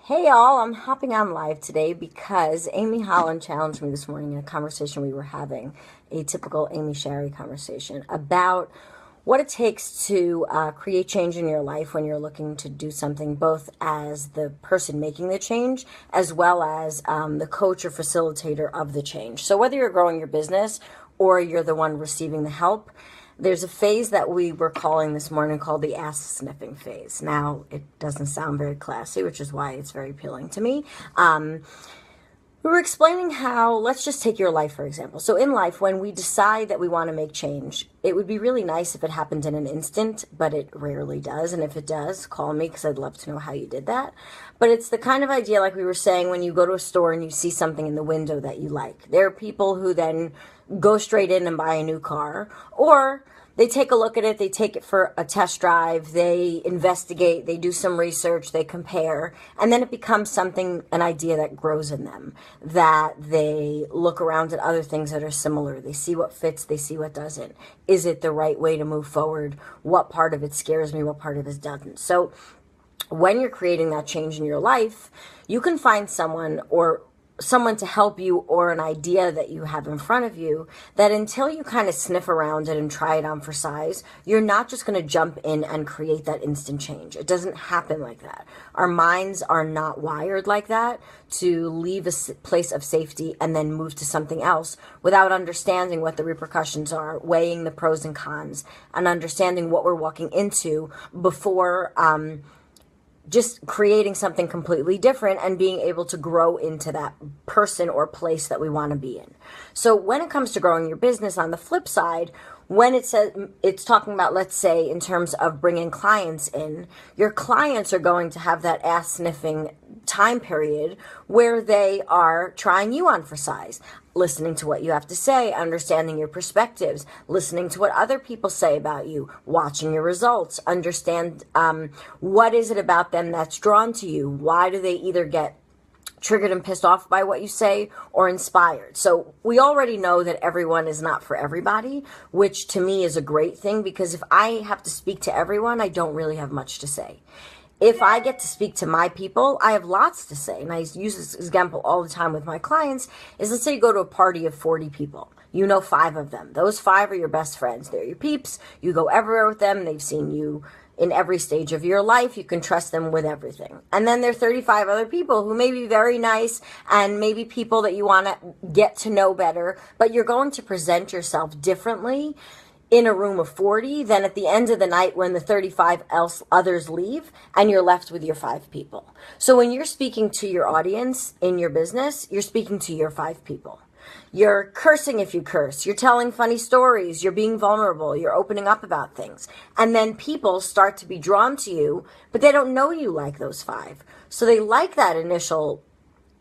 Hey y'all, I'm hopping on live today because Amy Holland challenged me this morning in a conversation we were having, a typical Amy Shari conversation about what it takes to create change in your life when you're looking to do something, both as the person making the change as well as the coach or facilitator of the change. So whether you're growing your business or you're the one receiving the help, there's a phase that we were calling this morning called the ass sniffing phase. Now, it doesn't sound very classy, which is why it's very appealing to me. We were explaining how, let's just take your life, for example. So in life, when we decide that we want to make change, it would be really nice if it happened in an instant, but it rarely does. And if it does, call me because I'd love to know how you did that. But it's the kind of idea, like we were saying, when you go to a store and you see something in the window that you like. There are people who then go straight in and buy a new car, or they take a look at it, they take it for a test drive, they investigate, they do some research, they compare, and then it becomes something, an idea that grows in them, that they look around at other things that are similar. They see what fits, they see what doesn't. Is it the right way to move forward? What part of it scares me? What part of it doesn't? So when you're creating that change in your life, you can find someone to help you, or an idea that you have in front of you, that until you kind of sniff around it and try it on for size, you're not just going to jump in and create that instant change. It doesn't happen like that. Our minds are not wired like that, to leave a place of safety and then move to something else without understanding what the repercussions are, weighing the pros and cons, and understanding what we're walking into before just creating something completely different and being able to grow into that person or place that we want to be in. So when it comes to growing your business, on the flip side, when it says, it's talking about, let's say, in terms of bringing clients in, your clients are going to have that ass sniffing time period where they are trying you on for size, listening to what you have to say, understanding your perspectives, listening to what other people say about you, watching your results, understand what is it about them that's drawn to you. Why do they either get triggered and pissed off by what you say, or inspired? So we already know that everyone is not for everybody, which to me is a great thing, because if I have to speak to everyone, I don't really have much to say. If I get to speak to my people, I have lots to say. And I use this example all the time with my clients, is let's say you go to a party of 40 people. You know 5 of them. Those 5 are your best friends. They're your peeps. You go everywhere with them. They've seen you in every stage of your life. You can trust them with everything. And then there are 35 other people who may be very nice, and maybe people that you want to get to know better, but you're going to present yourself differently in a room of 40 than at the end of the night when the 35 others leave and you're left with your 5 people. So when you're speaking to your audience in your business, you're speaking to your 5 people. You're cursing if you curse. You're telling funny stories. You're being vulnerable. You're opening up about things. And then people start to be drawn to you, but they don't know you like those 5. So they like that initial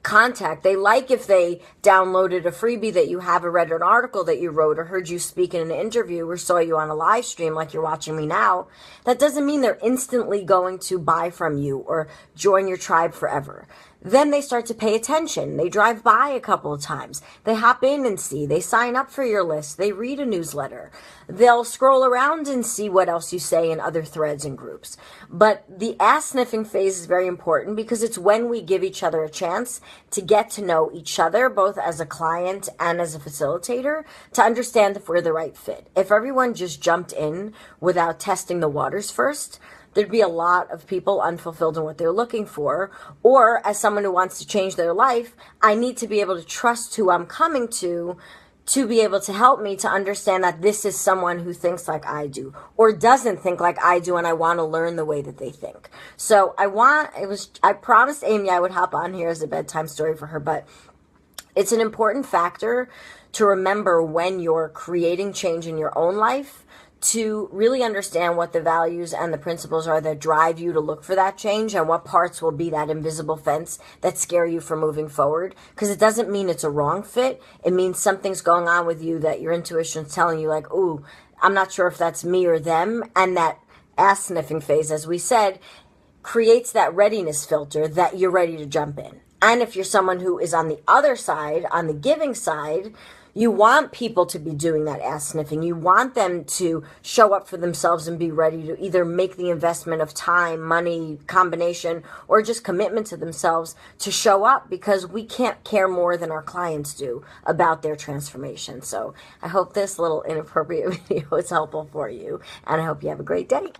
contact. They like if they downloaded a freebie that you have, or read an article that you wrote, or heard you speak in an interview, or saw you on a live stream like you're watching me now. That doesn't mean they're instantly going to buy from you or join your tribe forever. Then they start to pay attention. They drive by a couple of times. They hop in and see. They sign up for your list. They read a newsletter. They'll scroll around and see what else you say in other threads and groups. But the ass sniffing phase is very important, because it's when we give each other a chance to get to know each other, both as a client and as a facilitator, to understand if we're the right fit. If everyone just jumped in without testing the waters first, there'd be a lot of people unfulfilled in what they're looking for. Or as someone who wants to change their life, I need to be able to trust who I'm coming to be able to help me to understand that this is someone who thinks like I do, or doesn't think like I do, and I want to learn the way that they think. So I promised Amy I would hop on here as a bedtime story for her, but it's an important factor to remember when you're creating change in your own life, to really understand what the values and the principles are that drive you to look for that change, and what parts will be that invisible fence that scare you from moving forward. Because it doesn't mean it's a wrong fit. It means something's going on with you that your intuition's telling you, like, ooh, I'm not sure if that's me or them. And that ass sniffing phase, as we said, creates that readiness filter that you're ready to jump in. And if you're someone who is on the other side, on the giving side, You want people to be doing that ass sniffing. You want them to show up for themselves and be ready to either make the investment of time, money, combination, or just commitment to themselves to show up, because we can't care more than our clients do about their transformation. So I hope this little inappropriate video is helpful for you, and I hope you have a great day.